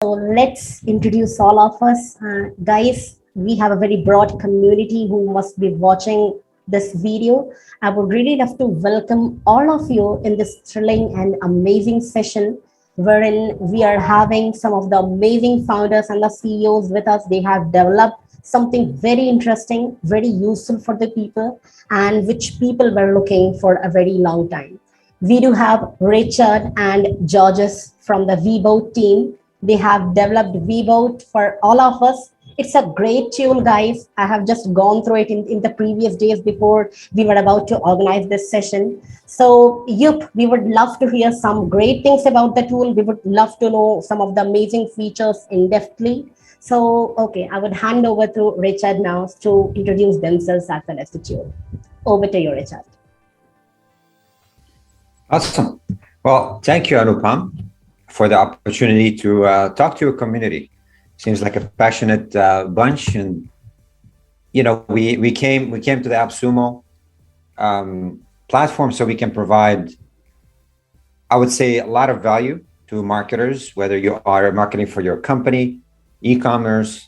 So let's introduce all of us. Guys, we have a very broad community who must be watching this video. I would really love to welcome all of you in this thrilling and amazing session wherein we are having some of the amazing founders and the CEOs with us. They have developed something very interesting, very useful for the people, and which people were looking for a very long time. We do have Richard and Georges from the Vbout team. They have developed Vbout for all of us. It's a great tool, guys. I have just gone through it in the previous days before we were about to organize this session. So, yep, we would love to hear some great things about the tool. We would love to know some of the amazing features in depthly. So, okay, I would hand over to Richard now to introduce themselves as well as the tool. Over to you, Richard. Awesome. Well, thank you, Anupam, for the opportunity to talk to your community. Seems like a passionate bunch, and we came to the AppSumo platform so we can provide, I would say, a lot of value to marketers, whether you are marketing for your company, e-commerce,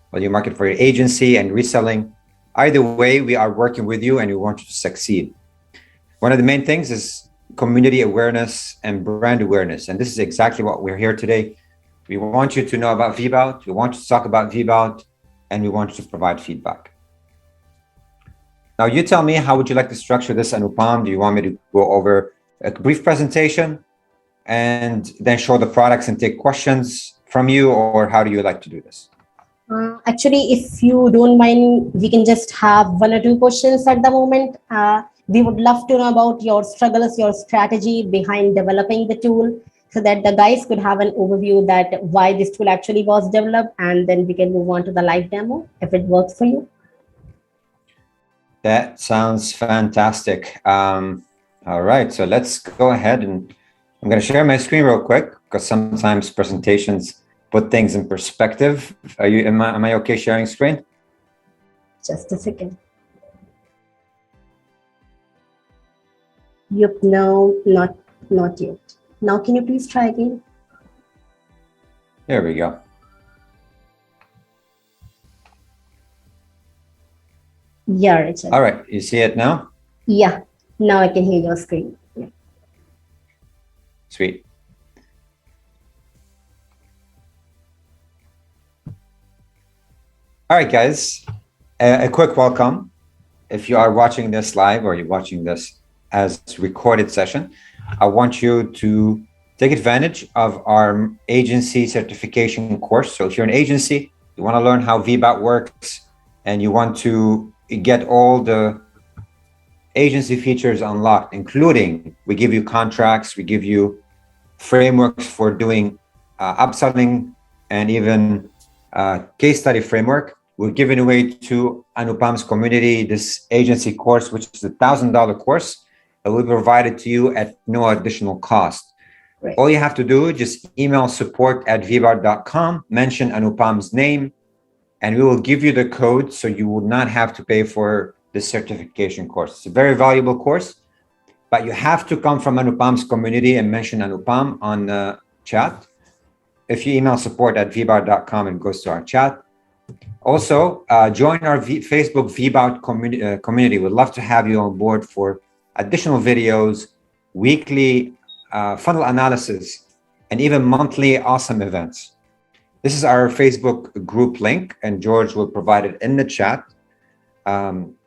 whether you market for your agency and reselling. Either way, we are working with you and we want you to succeed. One of the main things is community awareness and brand awareness. And this is exactly what we're here today. We want you to know about Vbout. We want you to talk about Vbout, and we want you to provide feedback. Now, you tell me, how would you like to structure this, Anupam? Do you want me to go over a brief presentation and then show the products and take questions from you, or how do you like to do this? Actually, if you don't mind, we can just have one or two questions at the moment. We would love to know about your struggles, your strategy behind developing the tool, so that the guys could have an overview that why this tool actually was developed, and then we can move on to the live demo if it works for you. That sounds fantastic. All right, so let's go ahead, and I'm going to share my screen real quick because sometimes presentations put things in perspective. Am I okay sharing screen? Just a second. Yep, no, not yet. Now, can you please try again? There we go. Yeah, Richard. All right, you see it now? Yeah, now I can hear your screen. Yeah. Sweet. All right, guys, a quick welcome. If you are watching this live or you're watching this as recorded session, I want you to take advantage of our agency certification course. So if you're an agency, you want to learn how Vbout works, and you want to get all the agency features unlocked, including we give you contracts, we give you frameworks for doing upselling, and even case study framework. We're giving away to Anupam's community this agency course, which is a $1,000 course that will be provided to you at no additional cost. Right. All you have to do is just email support@vbout.com, mention Anupam's name, and we will give you the code so you will not have to pay for this certification course. It's a very valuable course, but you have to come from Anupam's community and mention Anupam on the chat. If you email support@vbout.com, it goes to our chat. Also, join our Facebook Vbout community. We'd love to have you on board for additional videos, weekly funnel analysis, and even monthly awesome events. This is our Facebook group link, and George will provide it in the chat.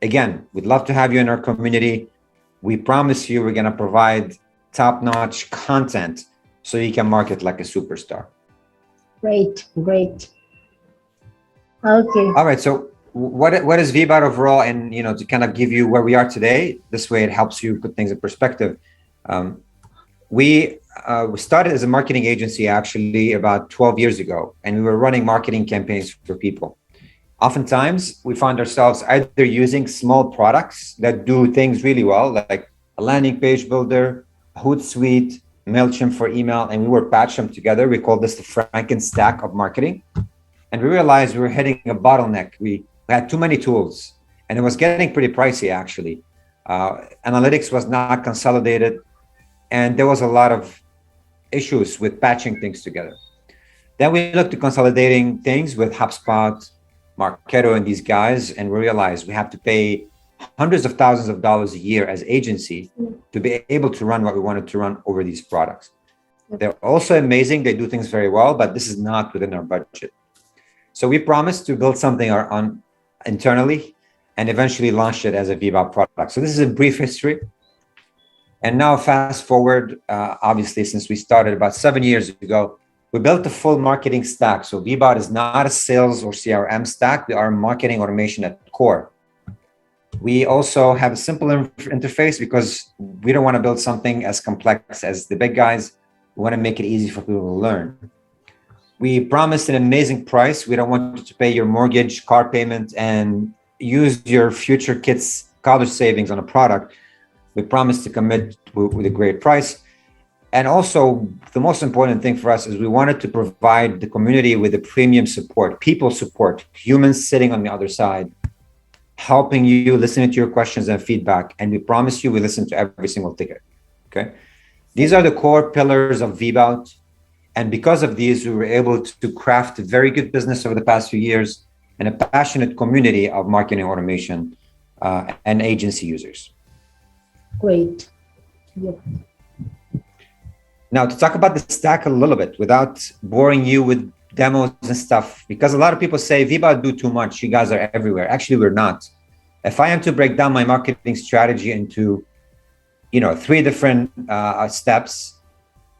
Again, we'd love to have you in our community. We promise you we're going to provide top-notch content so you can market like a superstar. Great. Okay. All right. So what is Vbout overall? And, to kind of give you where we are today, this way it helps you put things in perspective. We started as a marketing agency actually about 12 years ago, and we were running marketing campaigns for people. Oftentimes, we found ourselves either using small products that do things really well, like a landing page builder, a Hootsuite, MailChimp for email, and we were patched them together. We called this the Frankenstack of marketing. And we realized we were hitting a bottleneck. We had too many tools, and it was getting pretty pricey, actually. Analytics was not consolidated, and there was a lot of issues with patching things together. Then we looked at consolidating things with HubSpot, Marketo, and these guys, and we realized we have to pay hundreds of thousands of dollars a year as agency to be able to run what we wanted to run over these products. They're also amazing. They do things very well, but this is not within our budget. So we promised to build something on internally and eventually launch it as a Vbout product. So this is a brief history. And now fast forward, obviously, since we started about 7 years ago, we built a full marketing stack. So Vbout is not a sales or CRM stack. We are marketing automation at core. We also have a simple interface because we don't want to build something as complex as the big guys. We want to make it easy for people to learn. We promised an amazing price. We don't want you to pay your mortgage, car payment, and use your future kids' college savings on a product. We promised to commit with a great price. And also, the most important thing for us is we wanted to provide the community with a premium support, people support, humans sitting on the other side, helping you, listening to your questions and feedback. And we promise you we listen to every single ticket. Okay. These are the core pillars of Vbout. And because of these, we were able to craft a very good business over the past few years and a passionate community of marketing automation and agency users. Great. Yep. Now, to talk about the stack a little bit without boring you with demos and stuff, because a lot of people say Vbout do too much. You guys are everywhere. Actually, we're not. If I am to break down my marketing strategy into, 3 different steps,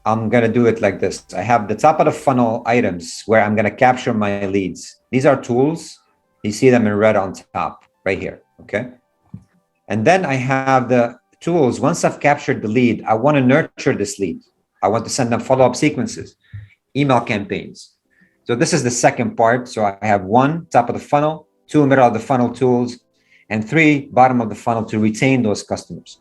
I'm going to do it like this. I have the top of the funnel items where I'm going to capture my leads. These are tools. You see them in red on top right here. Okay. And then I have the tools. Once I've captured the lead, I want to nurture this lead. I want to send them follow-up sequences, email campaigns. So this is the second part. So I have 1 top of the funnel, 2 middle of the funnel tools, and 3 bottom of the funnel to retain those customers.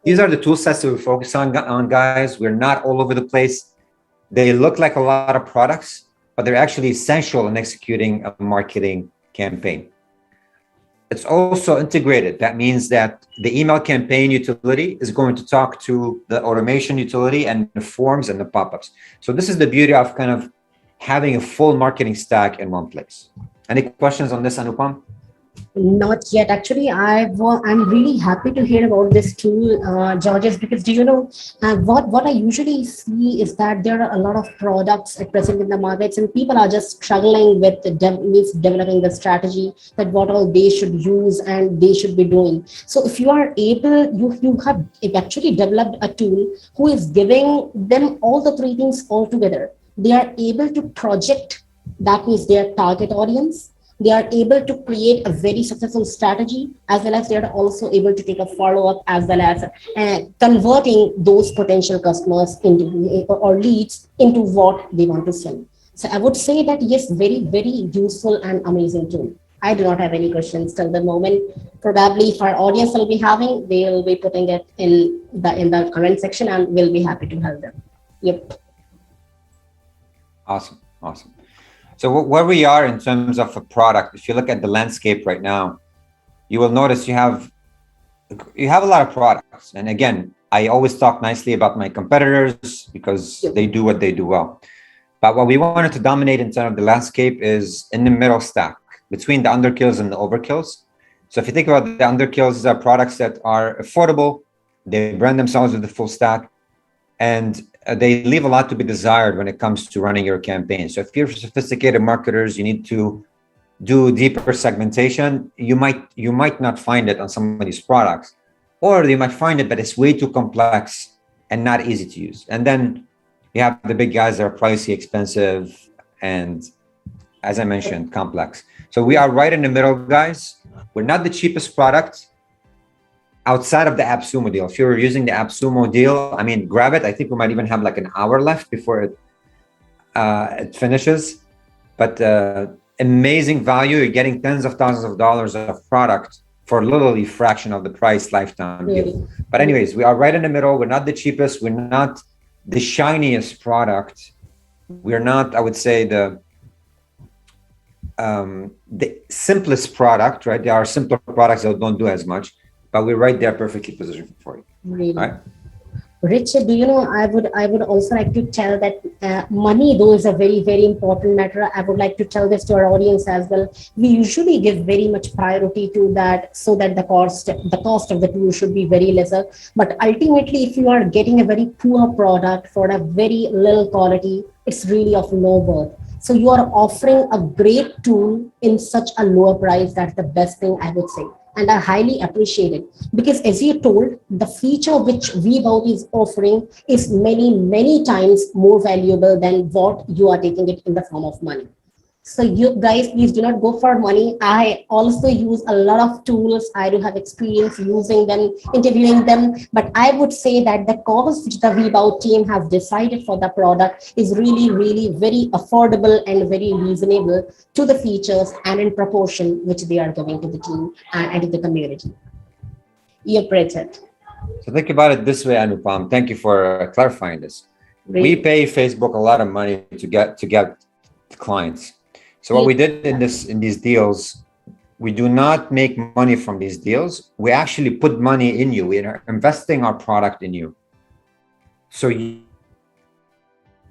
These are the tool sets that we focus on, guys. We're not all over the place. They look like a lot of products, but they're actually essential in executing a marketing campaign. It's also integrated. That means that the email campaign utility is going to talk to the automation utility and the forms and the pop-ups. So this is the beauty of kind of having a full marketing stack in one place. Any questions on this, Anupam? Not yet. Actually, I'm really happy to hear about this tool, Georges, because do you know what I usually see is that there are a lot of products at present in the markets, and people are just struggling with developing the strategy that what all they should use and they should be doing. So if you are able, you have actually developed a tool who is giving them all the 3 things all together. They are able to project, that means their target audience. They are able to create a very successful strategy, as well as they are also able to take a follow-up, as well as converting those potential customers into or leads into what they want to sell. So I would say that yes, very, very useful and amazing tool. I do not have any questions till the moment. Probably if our audience will be having, they will be putting it in the comment section, and we'll be happy to help them. Yep. Awesome. So where we are in terms of a product, if you look at the landscape right now, you will notice you have a lot of products. And again, I always talk nicely about my competitors because they do what they do well. But what we wanted to dominate in terms of the landscape is in the middle stack between the underkills and the overkills. So if you think about the underkills, these are products that are affordable. They brand themselves with the full stack, and they leave a lot to be desired when it comes to running your campaign. So if you're sophisticated marketers, you need to do deeper segmentation. You might not find it on some of these products, or you might find it, but it's way too complex and not easy to use. And then you have the big guys that are pricey, expensive, and as I mentioned, complex. So we are right in the middle, guys. We're not the cheapest product outside of the AppSumo deal. If you're using the AppSumo deal, I mean, grab it. I think we might even have like an hour left before it finishes. But amazing value. You're getting tens of thousands of dollars of product for literally a fraction of the price lifetime deal. But anyways, we are right in the middle. We're not the cheapest. We're not the shiniest product. We're not, I would say, the simplest product, right? There are simpler products that don't do as much, but we're right there perfectly positioned for you. Really? Right? Richard, do you know, I would also like to tell that money, though, is a very, very important matter. I would like to tell this to our audience as well. We usually give very much priority to that, so that the cost of the tool should be very lesser. But ultimately, if you are getting a very poor product for a very little quality, it's really of no worth. So you are offering a great tool in such a lower price. That's the best thing I would say. And I highly appreciate it, because as you told, the feature which Vbout is offering is many, many times more valuable than what you are taking it in the form of money. So you guys, please do not go for money. I also use a lot of tools. I do have experience using them, interviewing them. But I would say that the cost which the Vbout team have decided for the product is really, really very affordable and very reasonable to the features and in proportion which they are giving to the team and to the community. You're Bridget. So think about it this way, Anupam. Thank you for clarifying this. We Really. pay Facebook a lot of money to get clients. So what we did in these deals, we do not make money from these deals. We actually put money in you. We are investing our product in you. So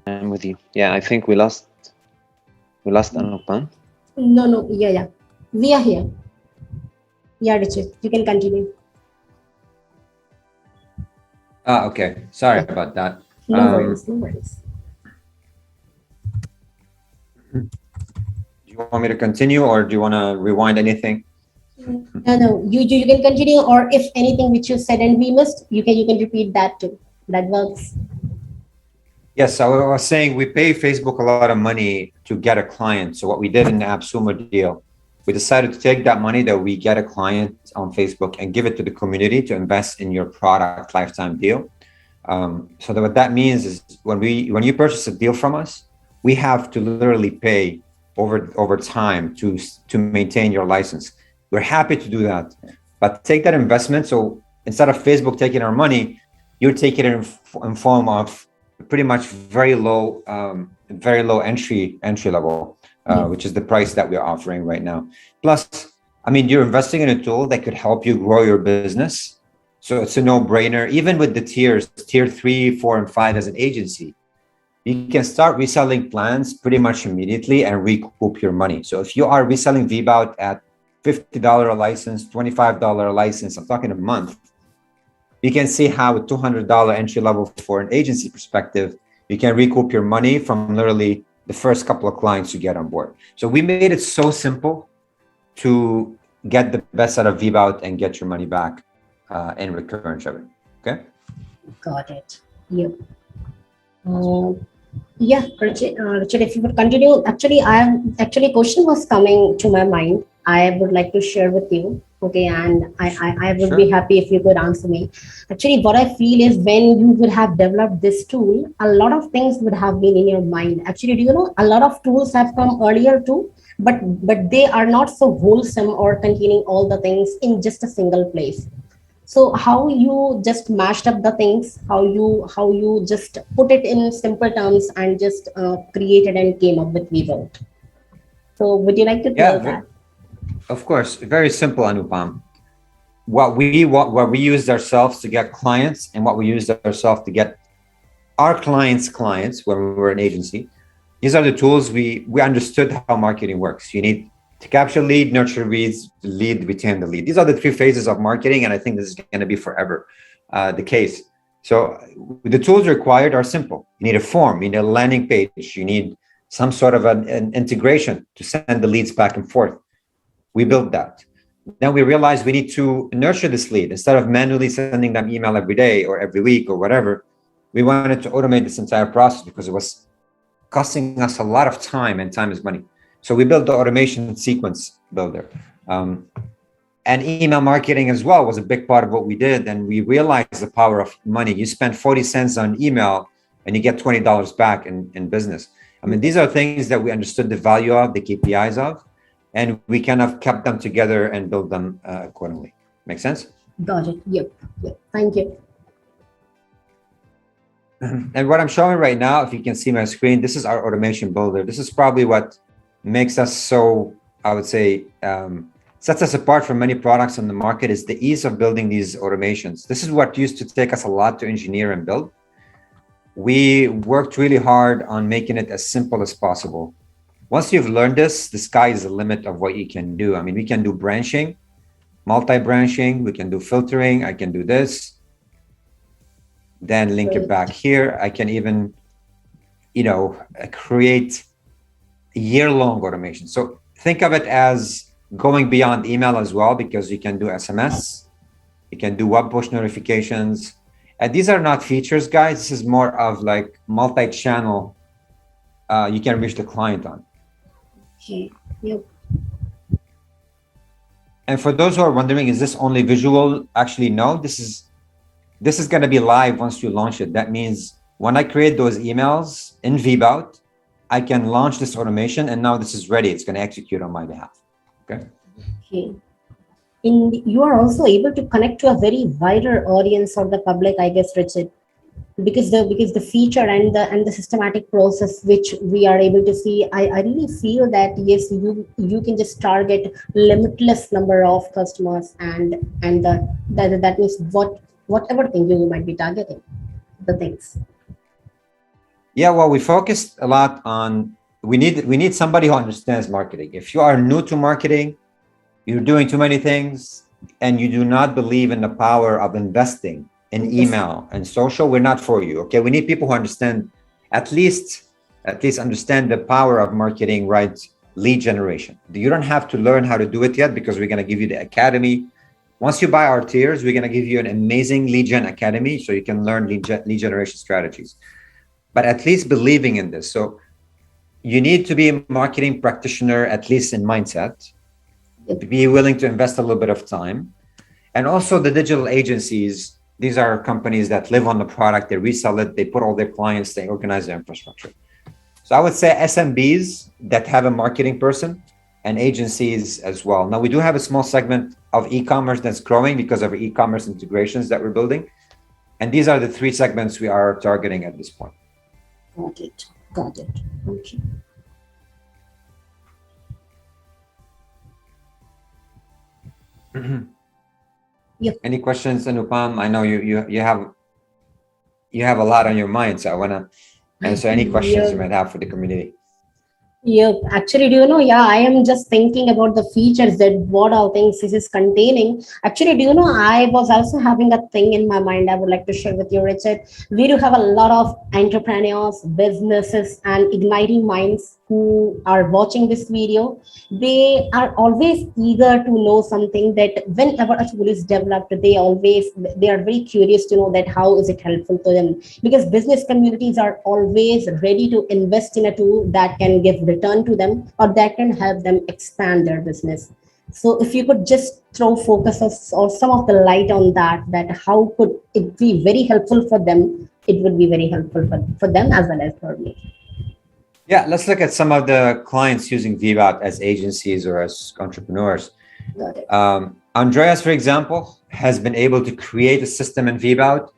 I'm with you. Yeah, I think we lost Anupam. No, no, yeah, yeah. We are here. Yeah, Richard, you can continue. okay. Sorry about that. No worries, no worries. Do you want me to continue, or do you want to rewind anything? No, no, you can continue, or if anything which you said and we missed, you can repeat that too. That works. Yes, I was saying we pay Facebook a lot of money to get a client. So what we did in the AppSumo deal, we decided to take that money that we get a client on Facebook and give it to the community to invest in your product lifetime deal. So that what that means is when you purchase a deal from us, we have to literally pay over time to maintain your license. We're happy to do that, but take that investment. So instead of Facebook taking our money, you're taking it in form of pretty much very low entry level, which is the price that we're offering right now. Plus, I mean, you're investing in a tool that could help you grow your business. So it's a no-brainer. Even with the tiers, tier 3, 4, and 5 as an agency, you can start reselling plans pretty much immediately and recoup your money. So if you are reselling Vbout at $50 a license, $25 a license, I'm talking a month, you can see how a $200 entry level for an agency perspective, you can recoup your money from literally the first couple of clients you get on board. So we made it so simple to get the best out of Vbout and get your money back in recurrent revenue. Okay. Got it. Yep. Yeah, Richard, if you would continue. Actually, question was coming to my mind. I would like to share with you. Okay, and I would Sure. be happy if you could answer me. Actually, what I feel is when you would have developed this tool, a lot of things would have been in your mind. Actually, do you know a lot of tools have come earlier too, but they are not so wholesome or containing all the things in just a single place. So how you just mashed up the things, how you just put it in simple terms and just created and came up with Vbout. So would you like to tell Yeah, that? of course. Very simple, Anupam. What we used ourselves to get clients, and what we used ourselves to get our clients when we were an agency. These are the tools we understood how marketing works. You need to capture lead, nurture leads, lead, retain the lead. These are the 3 phases of marketing, and I think this is going to be forever the case. So the tools required are simple. You need a form, you need a landing page, you need some sort of an integration to send the leads back and forth. We built that. Then we realized we need to nurture this lead. Instead of manually sending them email every day or every week or whatever, we wanted to automate this entire process because it was costing us a lot of time, and time is money. So we built the automation sequence builder. And email marketing as well was a big part of what we did. And we realized the power of money. You spend 40 cents on email and you get $20 back in business. I mean, these are things that we understood the value of, the KPIs of, and we kind of kept them together and built them accordingly. Make sense? Got it. Yep. Yep. Thank you. And what I'm showing right now, if you can see my screen, this is our automation builder. This is probably what makes us so, I would say, sets us apart from many products on the market is the ease of building these automations. This is what used to take us a lot to engineer and build. We worked really hard on making it as simple as possible. Once you've learned this, the sky is the limit of what you can do. I mean, we can do branching, multi-branching, we can do filtering, I can do this, then link it back here. I can even, create year-long automation. So think of it as going beyond email as well, because you can do SMS, you can do web push notifications. And these are not features, guys. This is more of like multi-channel you can reach the client on. Okay. Yep. And for those who are wondering, is this only visual? Actually, no, this is going to be live once you launch it. That means when I create those emails in Vbout, I can launch this automation, and now this is ready. It's going to execute on my behalf. Okay. Okay. You are also able to connect to a very wider audience or the public, I guess, Richard, because the feature and the systematic process which we are able to see, I really feel that yes, you can just target limitless number of customers, and that means whatever thing you might be targeting, the things. Yeah, well, we focused a lot on we need somebody who understands marketing. If you are new to marketing, you're doing too many things, and you do not believe in the power of investing in email and social, we're not for you. Okay, we need people who understand at least understand the power of marketing, right? Lead generation. You don't have to learn how to do it yet, because we're going to give you the academy. Once you buy our tiers, we're going to give you an amazing lead gen academy, so you can learn lead generation strategies. But at least believing in this. So you need to be a marketing practitioner, at least in mindset, be willing to invest a little bit of time. And also the digital agencies, these are companies that live on the product, they resell it, they put all their clients, they organize their infrastructure. So I would say SMBs that have a marketing person, and agencies as well. Now we do have a small segment of e-commerce that's growing because of e-commerce integrations that we're building. And these are the three segments we are targeting at this point. Got it. Okay. Yep. Any questions, Anupam? I know you have a lot on your mind, so I want to answer any questions you might have for the community. Yeah, actually, do you know, I am just thinking about the features that what all things this is containing. Actually, do you know, I was also having a thing in my mind I would like to share with you, Richard. We do have a lot of entrepreneurs, businesses, and igniting minds who are watching this video. They are always eager to know something that whenever a tool is developed, they are very curious to know that how is it helpful to them, because business communities are always ready to invest in a tool that can give return to them or that can help them expand their business. So if you could just throw focus or some of the light on that how could it be very helpful for them, it would be very helpful for them as well as for me. Yeah, let's look at some of the clients using Vbout as agencies or as entrepreneurs. Got it. Andreas, for example, has been able to create a system in Vbout,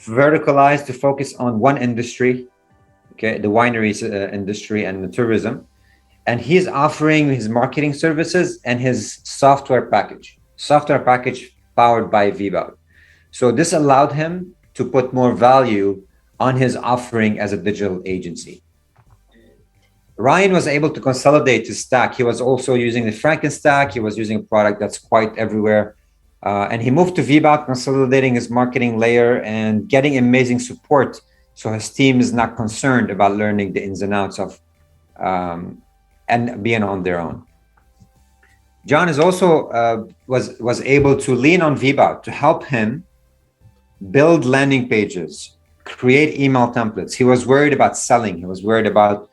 verticalized to focus on one industry, okay, the wineries industry and the tourism. And he's offering his marketing services and his software package powered by Vbout. So this allowed him to put more value on his offering as a digital agency. Ryan was able to consolidate his stack. He was also using the Franken stack. He was using a product that's quite everywhere. And he moved to Vbout, consolidating his marketing layer and getting amazing support. So his team is not concerned about learning the ins and outs of and being on their own. John is also was able to lean on Vbout to help him build landing pages, create email templates. He was worried about selling. He was worried about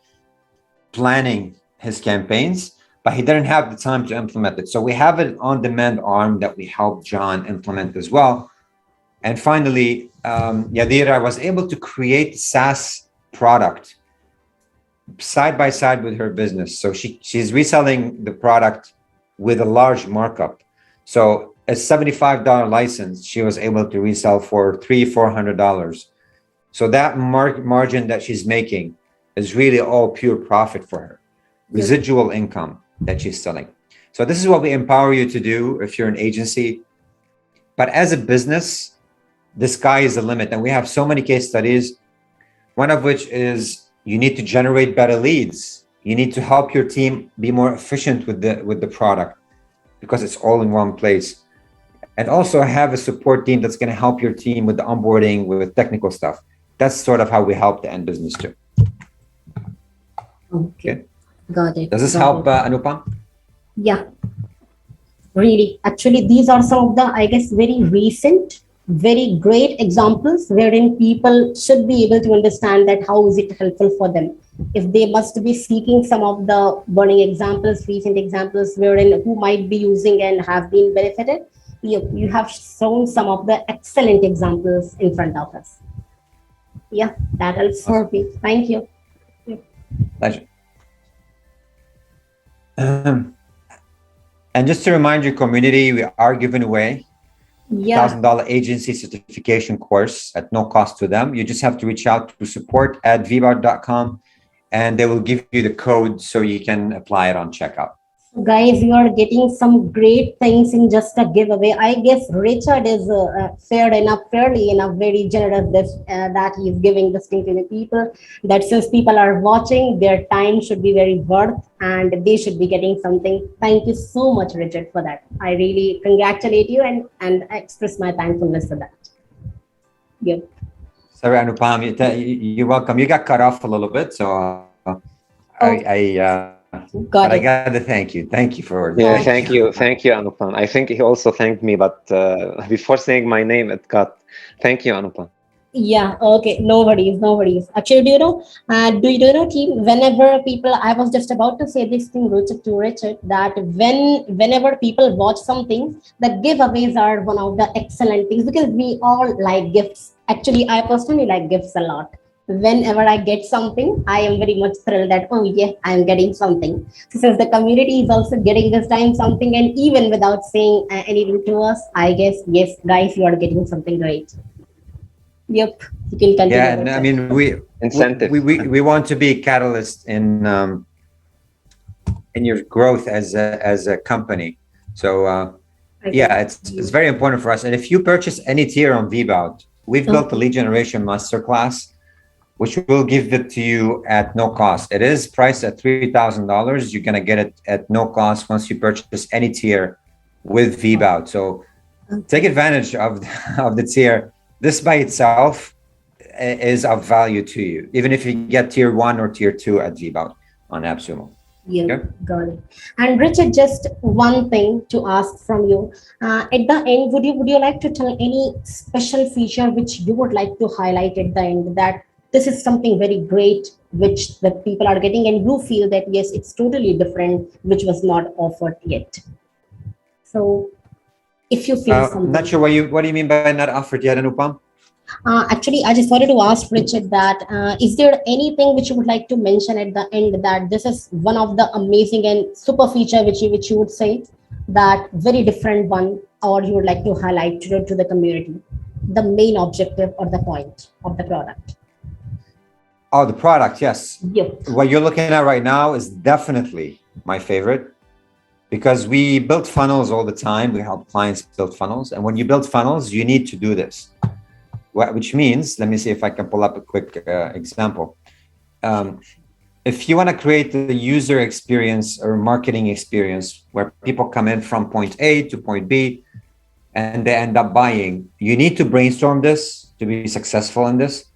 planning his campaigns, but he didn't have the time to implement it. So we have an on-demand arm that we help John implement as well. And finally, Yadira was able to create a SaaS product side by side with her business. So she's reselling the product with a large markup. So a $75 license, she was able to resell for $300-400. So that margin that she's making is really all pure profit for her, residual income that she's selling. So this is what we empower you to do if you're an agency. But as a business, the sky is the limit. And we have so many case studies, one of which is you need to generate better leads. You need to help your team be more efficient with the product because it's all in one place. And also have a support team that's going to help your team with the onboarding, with technical stuff. That's sort of how we help the end business too. Okay. Got it. Does this Got help, it. Anupam? Yeah, really. Actually, these are some of the, I guess, very recent, very great examples wherein people should be able to understand that how is it helpful for them. If they must be seeking some of the burning examples, recent examples wherein who might be using and have been benefited, you have shown some of the excellent examples in front of us. Yeah, that helps for me. Thank you. Pleasure. And just to remind your community, we are giving away Yeah. $1,000 agency certification course at no cost to them. You just have to reach out to support@vbout.com and they will give you the code so you can apply it on checkout. Guys, you are getting some great things in just a giveaway. I guess Richard is fairly enough, very generous that he is giving this thing to the people. That since people are watching, their time should be very worth and they should be getting something. Thank you so much, Richard, for that. I really congratulate you and express my thankfulness for that. Yep. Sorry, Anupam, you're welcome. You got cut off a little bit, so Got I it. got to thank you. Thank you for Yeah, thank you, Anupam. I think he also thanked me, but before saying my name, it cut. Thank you, Anupam. Yeah, okay, no worries. Actually, do you know, team, whenever people, I was just about to say this thing, Richard, that whenever people watch something, the giveaways are one of the excellent things because we all like gifts. Actually, I personally like gifts a lot. Whenever I get something, I am very much thrilled that, oh yeah, I am getting something. So since the community is also getting this time something, and even without saying anything to us, I guess, yes, guys, you are getting something great. Yep, you can continue. Yeah, and I mean, Incentive. we want to be a catalyst in your growth as a company. So yeah, it's very important for us. And if you purchase any tier on Vbout, we've built a lead generation masterclass, which will give it to you at no cost. It is priced at $3,000. You're gonna get it at no cost once you purchase any tier with Vbout. So take advantage of the tier. This by itself is of value to you, even if you get tier 1 or tier 2 at Vbout on AppSumo. Yeah, Okay. got it. And Richard, just one thing to ask from you. At the end, would you like to tell any special feature which you would like to highlight at the end, that this is something very great which the people are getting and you feel that yes, it's totally different, which was not offered yet? So if you feel something. Not sure what do you mean by not offered yet, Anupam? Actually, I just wanted to ask Richard that is there anything which you would like to mention at the end that this is one of the amazing and super feature which you would say that very different one, or you would like to highlight to the community, the main objective or the point of the product? Oh, the product, yes. Yep. What you're looking at right now is definitely my favorite because we build funnels all the time. We help clients build funnels. And when you build funnels, you need to do this, which means, let me see if I can pull up a quick example. If you want to create the user experience or marketing experience where people come in from point A to point B and they end up buying, you need to brainstorm this to be successful in this.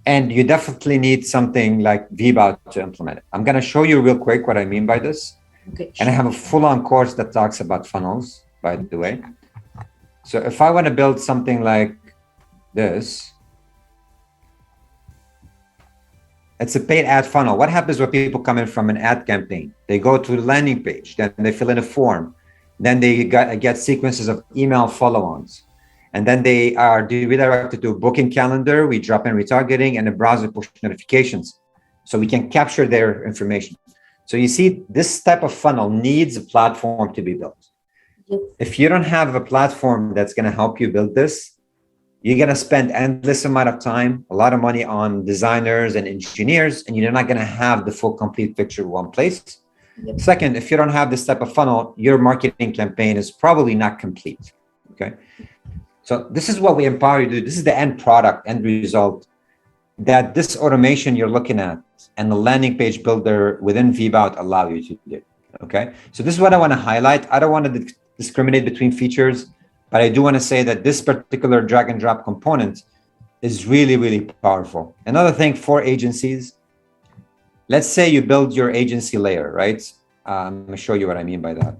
And you definitely need something like Vbout to implement it. I'm going to show you real quick what I mean by this. Okay. And I have a full-on course that talks about funnels, by the way. So if I want to build something like this, it's a paid ad funnel. What happens when people come in from an ad campaign? They go to the landing page, then they fill in a form, then they get sequences of email follow-ons. And then they are redirected to a booking calendar. We drop in retargeting and a browser push notifications. So we can capture their information. So you see, this type of funnel needs a platform to be built. Yep. If you don't have a platform that's going to help you build this, you're going to spend endless amount of time, a lot of money on designers and engineers, and you're not going to have the full complete picture in one place. Yep. Second, if you don't have this type of funnel, your marketing campaign is probably not complete. Okay. So this is what we empower you to do. This is the end product, end result that this automation you're looking at and the landing page builder within Vbout allow you to do. Okay. So this is what I want to highlight. I don't want to discriminate between features, but I do want to say that this particular drag and drop component is really, really powerful. Another thing for agencies, let's say you build your agency layer, right? I'm going to show you what I mean by that.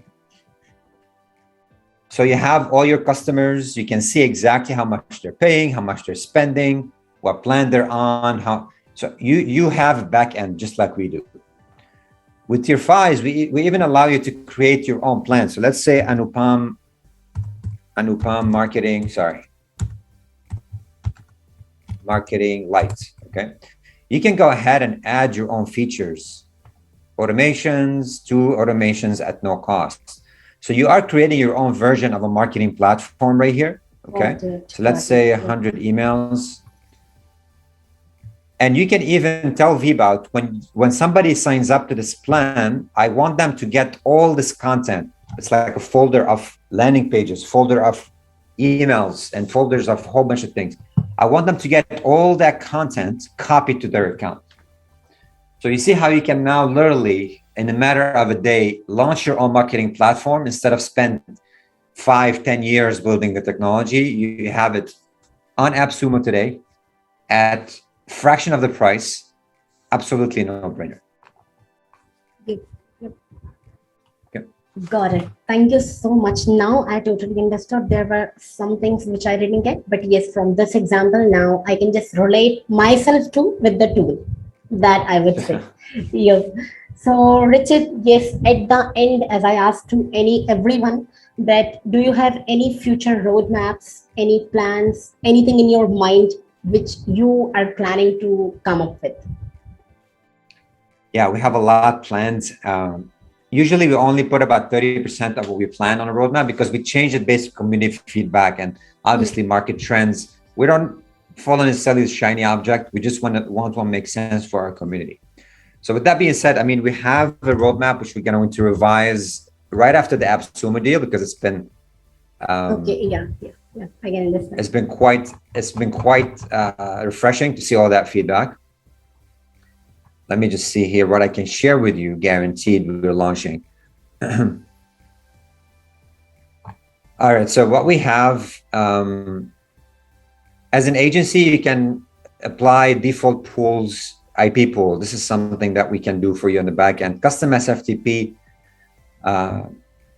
So you have all your customers, you can see exactly how much they're paying, how much they're spending, what plan they're on, so you have a back end just like we do. With Tier 5s, we even allow you to create your own plan. So let's say Anupam marketing light, okay? You can go ahead and add your own features, automations, 2 automations at no cost. So you are creating your own version of a marketing platform right here, okay? So let's say 100 emails. And you can even tell Vbout when somebody signs up to this plan, I want them to get all this content. It's like a folder of landing pages, folder of emails, and folders of a whole bunch of things. I want them to get all that content copied to their account. So you see how you can now literally, in a matter of a day, launch your own marketing platform instead of spend 5-10 years building the technology. You have it on AppSumo today at fraction of the price. Absolutely no-brainer. Yep. Got it. Thank you so much. Now I totally understood. There were some things which I didn't get, but yes, from this example, now I can just relate myself to with the tool, that I would say. Yep. So Richard, yes, at the end, as I asked to everyone, that do you have any future roadmaps, any plans, anything in your mind which you are planning to come up with? Yeah, we have a lot planned. Usually we only put about 30% of what we plan on a roadmap because we change it based on community feedback and obviously market trends. We don't follow necessarily the shiny object. We just want to make sense for our community. So with that being said, I mean, we have a roadmap which we're going to revise right after the AppSumo deal because it's been okay, yeah, I can understand. It's been quite refreshing to see all that feedback. Let me just see here what I can share with you. Guaranteed we're launching. All right, so what we have as an agency, you can apply default pools, IP pool. This is something that we can do for you on the back end. Custom SFTP,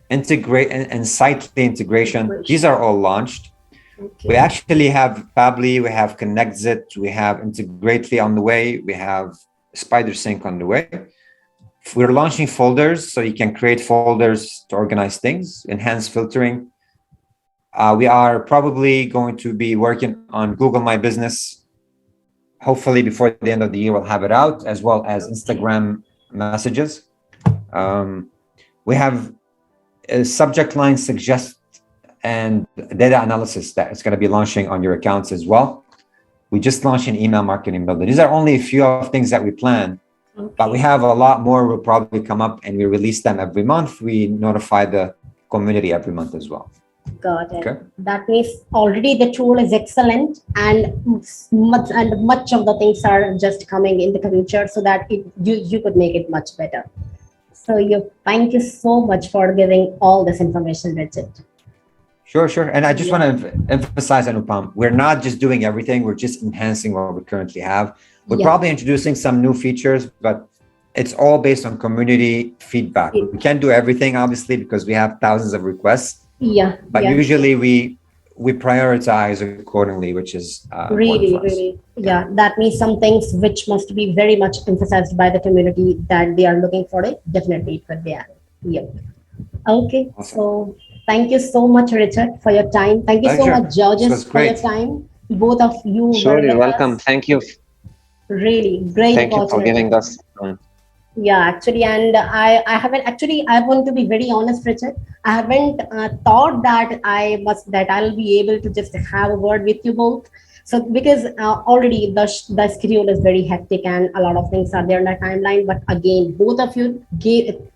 integrate and Sitely integration. These are all launched. Okay. We actually have Pabbly, we have ConnectZit, we have Integrately on the way, we have SpiderSync on the way. We're launching folders, so you can create folders to organize things, enhance filtering. We are probably going to be working on Google My Business. Hopefully before the end of the year, we'll have it out, as well as Instagram messages. We have a subject line suggest and data analysis that is going to be launching on your accounts as well. We just launched an email marketing builder. These are only a few of things that we plan, but we have a lot more will probably come up, and we release them every month. We notify the community every month as well. Got it. Okay. That means already the tool is excellent, and much of the things are just coming in the future, so that you could make it much better. So thank you so much for giving all this information, Richard. Sure. And I just want to emphasize, Anupam, we're not just doing everything. We're just enhancing what we currently have. We're probably introducing some new features, but it's all based on community feedback. We can't do everything, obviously, because we have thousands of requests. But usually we prioritize accordingly, which is really. Yeah, that means some things which must be very much emphasized by the community that they are looking for it. Definitely it could be added. Yep. Okay, awesome. So thank you so much, Richard, for your time. Thank you so much, Georges, for your time. Both of you. Sure, you're welcome. Thank you. Really great. Thank you for giving us. Yeah, actually, and I want to be very honest, Richard. I haven't thought that I'll be able to just have a word with you both. So because already the schedule is very hectic and a lot of things are there in the timeline, but again, both of you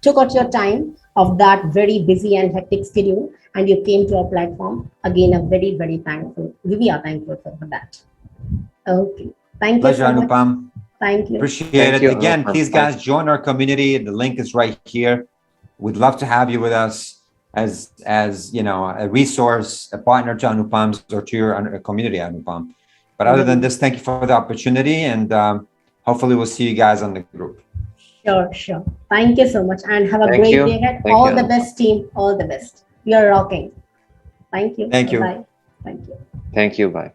took out your time of that very busy and hectic schedule, and you came to our platform. Again, a very, very thankful. We are thankful for that. Okay. Thank you Pleasure, so much. Anupam. Thank you. Appreciate Thank it. you, Again, Anupam. please, guys, join our community. The link is right here. We'd love to have you with us as you know, a resource, a partner to Anupam's or to your community, Anupam. But other than this, thank you for the opportunity, and hopefully we'll see you guys on the group. Sure, sure. Thank you so much, and have a Thank great you. day ahead. Thank All you, the Anupam. best, team. All the best. You're rocking. Thank you. Thank you. Bye. Thank you. Thank you. Bye.